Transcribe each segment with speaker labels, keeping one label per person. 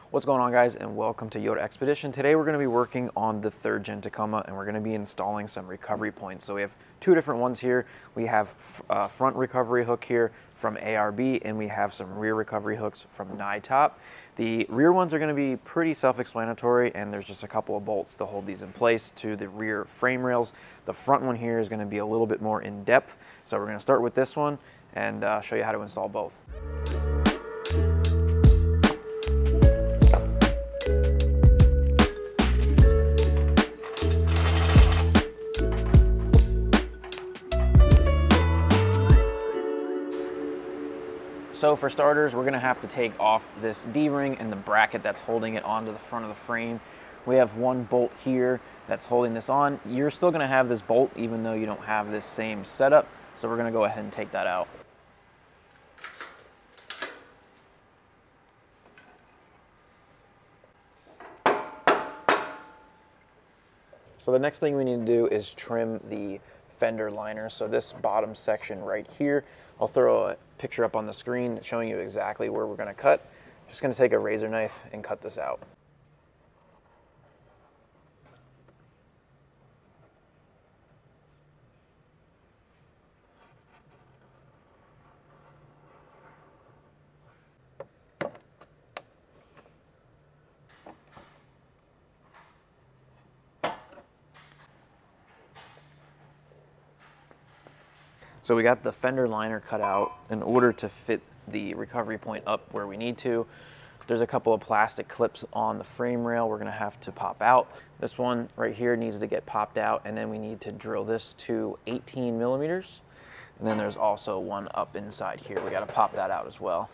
Speaker 1: What's going on, guys, and welcome to Yoda Expedition. Today we're going to be working on the 3rd gen Tacoma, and we're going to be installing some recovery points. So we have two different ones here. We have a front recovery hook here from ARB, and we have some rear recovery hooks from NYTOP. The rear ones are going to be pretty self-explanatory, and there's just a couple of bolts to hold these in place to the rear frame rails. The front one here is going to be a little bit more in depth, so we're going to start with this one and show you how to install both. So for starters, we're gonna have to take off this D-ring and the bracket that's holding it onto the front of the frame. We have one bolt here that's holding this on. You're still gonna have this bolt even though you don't have this same setup. So we're gonna go ahead and take that out. So the next thing we need to do is trim the fender liner. So this bottom section right here, I'll throw a picture up on the screen showing you exactly where we're going to cut. Just going to take a razor knife and cut this out. So we got the fender liner cut out. In order to fit the recovery point up where we need to, there's a couple of plastic clips on the frame rail we're gonna have to pop out. This one right here needs to get popped out, and then we need to drill this to 18 millimeters. And then there's also one up inside here. We gotta pop that out as well.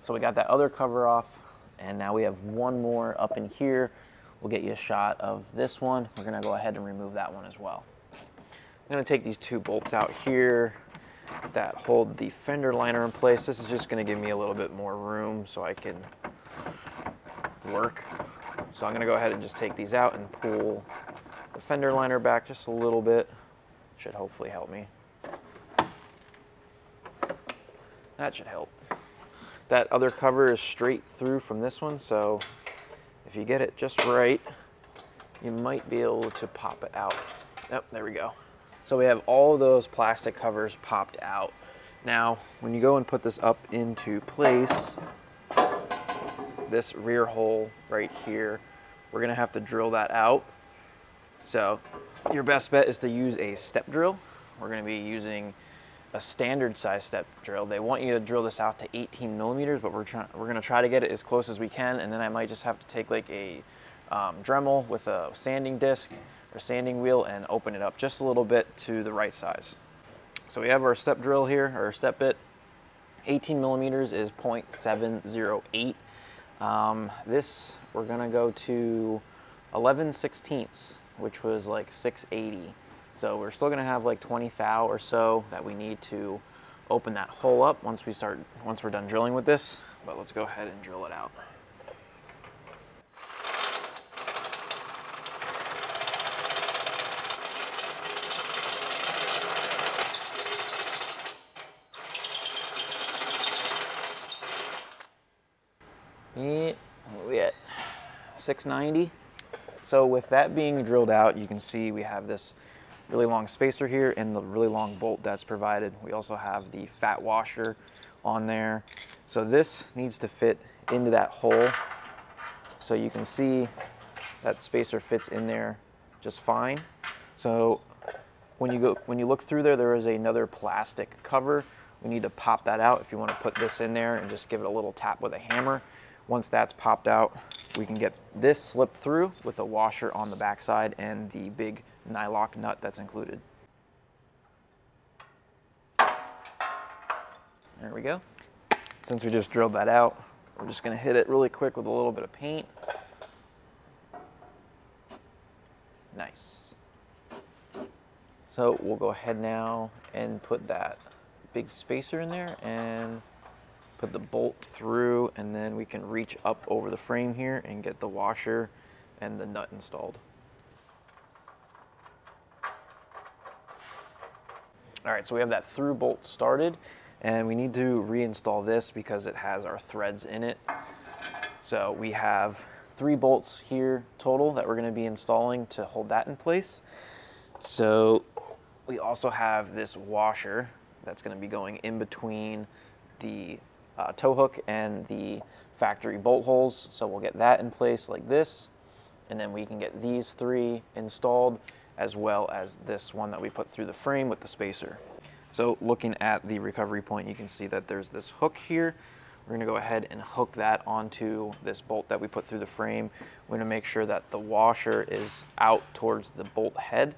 Speaker 1: So we got that other cover off. And now we have one more up in here. We'll get you a shot of this one. We're gonna go ahead and remove that one as well. I'm gonna take these two bolts out here that hold the fender liner in place. This is just gonna give me a little bit more room so I can work. So I'm gonna go ahead and just take these out and pull the fender liner back just a little bit. Should hopefully help me. That should help. That other cover is straight through from this one, so if you get it just right, you might be able to pop it out. Yep, there we go. So we have all of those plastic covers popped out. Now, when you go and put this up into place, this rear hole right here, we're gonna have to drill that out. So your best bet is to use a step drill. We're gonna be using a standard size step drill. They want you to drill this out to 18 millimeters, but we're gonna try to get it as close as we can, and then I might just have to take like a Dremel with a sanding disc or sanding wheel and open it up just a little bit to the right size. So we have our step drill here, or step bit. 18 millimeters is 0.708. This, we're gonna go to 11/16, which was like 680. So we're still gonna have like 20 thou or so that we need to open that hole up once we're done drilling with this. But let's go ahead and drill it out. Yeah, what are we at? 690. So with that being drilled out, you can see we have this really long spacer here and the really long bolt that's provided. We also have the fat washer on there. So this needs to fit into that hole. So you can see that spacer fits in there just fine. So when you look through there, there is another plastic cover. We need to pop that out if you want to put this in there and just give it a little tap with a hammer. Once that's popped out, we can get this slipped through with a washer on the backside and the big nylock nut that's included. There we go. Since we just drilled that out, we're just gonna hit it really quick with a little bit of paint. Nice. So we'll go ahead now and put that big spacer in there and put the bolt through, and then we can reach up over the frame here and get the washer and the nut installed. All right, so we have that through bolt started, and we need to reinstall this because it has our threads in it. So we have 3 bolts here total that we're going to be installing to hold that in place. So we also have this washer that's going to be going in between the tow hook and the factory bolt holes. So we'll get that in place like this, and then we can get these 3 installed, as well as this one that we put through the frame with the spacer. So looking at the recovery point, you can see that there's this hook here. We're gonna go ahead and hook that onto this bolt that we put through the frame. We're gonna make sure that the washer is out towards the bolt head,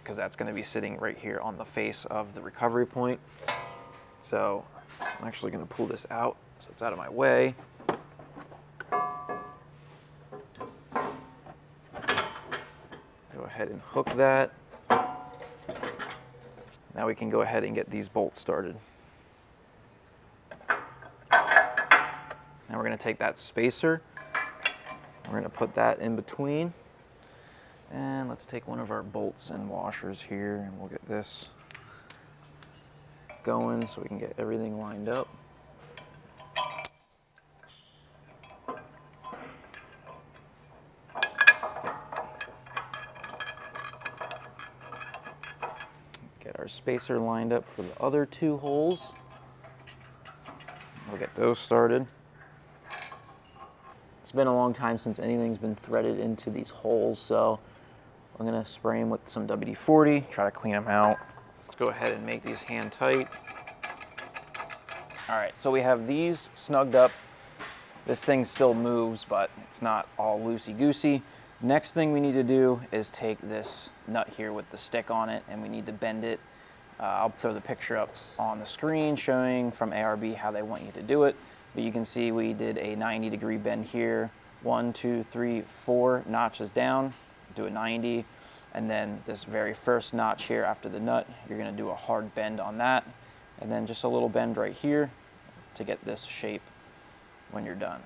Speaker 1: because that's gonna be sitting right here on the face of the recovery point. So I'm actually gonna pull this out so it's out of my way. Go ahead and hook that. Now we can go ahead and get these bolts started. Now we're going to take that spacer, we're going to put that in between, and let's take one of our bolts and washers here, and we'll get this going so we can get everything lined up. Get our spacer lined up for the other 2 holes. We'll get those started. It's been a long time since anything's been threaded into these holes, so I'm gonna spray them with some WD-40, try to clean them out. Let's go ahead and make these hand tight. All right, so we have these snugged up. This thing still moves, but it's not all loosey-goosey. Next thing we need to do is take this nut here with the stick on it, and we need to bend it. I'll throw the picture up on the screen showing from ARB how they want you to do it. But you can see we did a 90-degree bend here. 1, 2, 3, 4 notches down, do a 90. And then this very first notch here after the nut, you're gonna do a hard bend on that. And then just a little bend right here to get this shape when you're done.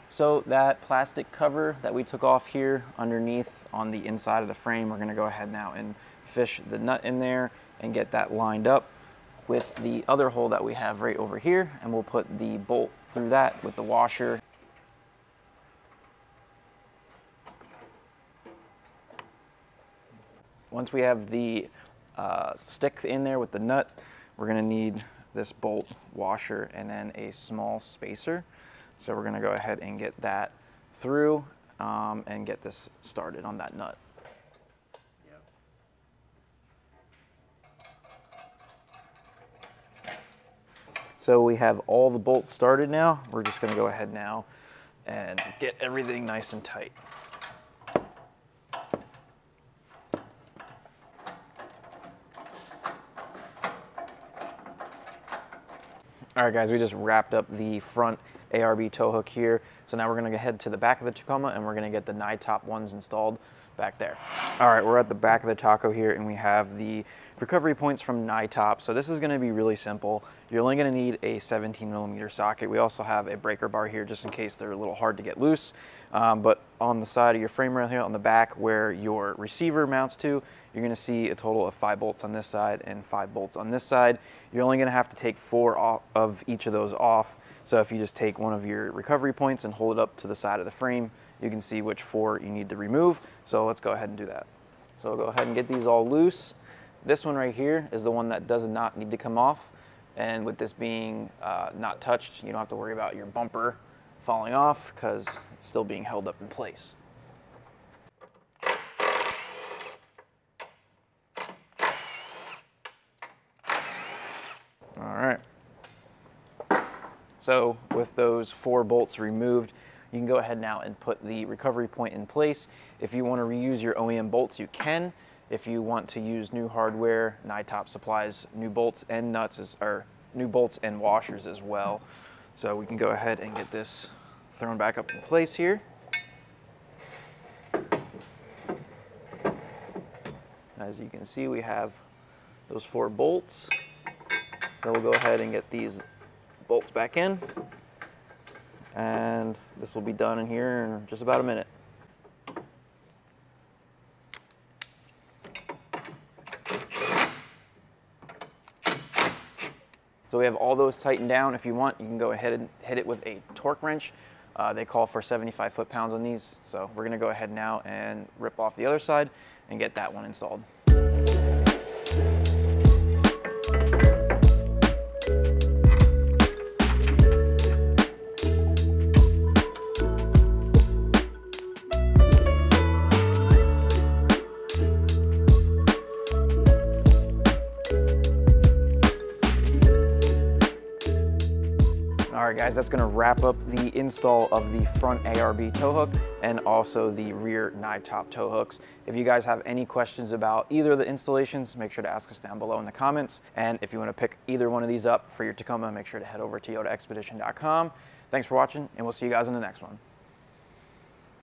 Speaker 1: So that plastic cover that we took off here underneath on the inside of the frame, we're gonna go ahead now and fish the nut in there and get that lined up with the other hole that we have right over here, and we'll put the bolt through that with the washer. Once we have the stick in there with the nut, we're gonna need this bolt, washer, and then a small spacer. So we're gonna go ahead and get that through and get this started on that nut. So we have all the bolts started now. We're just gonna go ahead now and get everything nice and tight. All right guys, we just wrapped up the front ARB tow hook here. So now we're gonna head to the back of the Tacoma and we're gonna get the NYTOP ones installed back there. All right, we're at the back of the Taco here and we have the recovery points from NYTOP. So this is gonna be really simple. You're only gonna need a 17mm socket. We also have a breaker bar here just in case they're a little hard to get loose. But on the side of your frame right here on the back where your receiver mounts to, you're gonna see a total of 5 bolts on this side and 5 bolts on this side. You're only gonna have to take 4 of each of those off. So if you just take one of your recovery points and hold it up to the side of the frame, you can see which 4 you need to remove. So let's go ahead and do that. So we'll go ahead and get these all loose. This one right here is the one that does not need to come off. And with this being not touched, you don't have to worry about your bumper falling off because it's still being held up in place. All right. So with those 4 bolts removed, you can go ahead now and put the recovery point in place. If you want to reuse your OEM bolts, you can. If you want to use new hardware, NYTOP supplies new bolts and nuts, or new bolts and washers as well. So we can go ahead and get this thrown back up in place here. As you can see, we have those 4 bolts. So we'll go ahead and get these bolts back in. And this will be done in here in just about a minute. So we have all those tightened down. If you want, you can go ahead and hit it with a torque wrench. They call for 75 foot-pounds on these. So we're gonna go ahead now and rip off the other side and get that one installed. All right guys, that's gonna wrap up the install of the front ARB tow hook and also the rear NYTOP tow hooks. If you guys have any questions about either of the installations, make sure to ask us down below in the comments. And if you wanna pick either one of these up for your Tacoma, make sure to head over to toyotaexpedition.com. Thanks for watching, and we'll see you guys in the next one.